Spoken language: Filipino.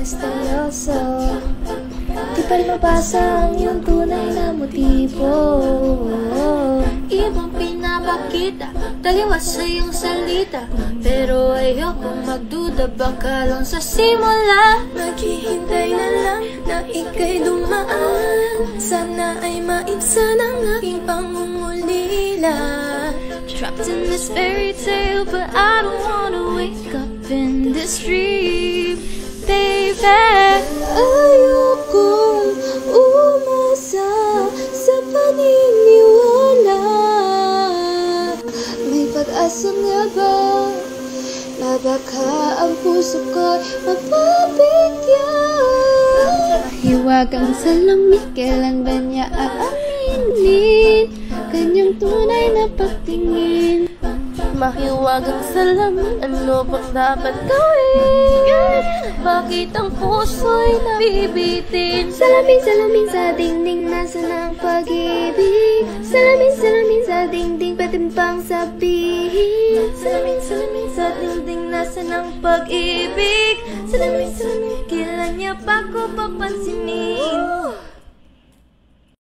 misteryoso. Di pa rin mabasa ang iyong tunay na motibo. Ibang pinapakita, taliwas sa iyong salita, pero ayokong magduda, baka lang sa simula. Naghihintay na lang na ika'y dumaan, sana ay maibsan ang aking pangungulila. Trapped in this fairy tale, but I don't wanna wake up in this dream, baby. Ayokong umasa sa paniniwala. May pag-asa nga ba na baka ang puso ko'y mapapigyan? Hiwagang salamin, kailan ba niya aaminin kanyang tunay na pagtingin? Mahiwagang salamin, ano bang dapat gawin? Bakit ang puso'y nabibitin? Salamin, salamin sa dingding, nasaan ang pag-ibig? Salamin, salamin sa dingding, pwede pang sabihin. Salamin, salamin sa dingding, nasaan ang pag-ibig? Salamin, salamin, kailan niya pa ko papansinin?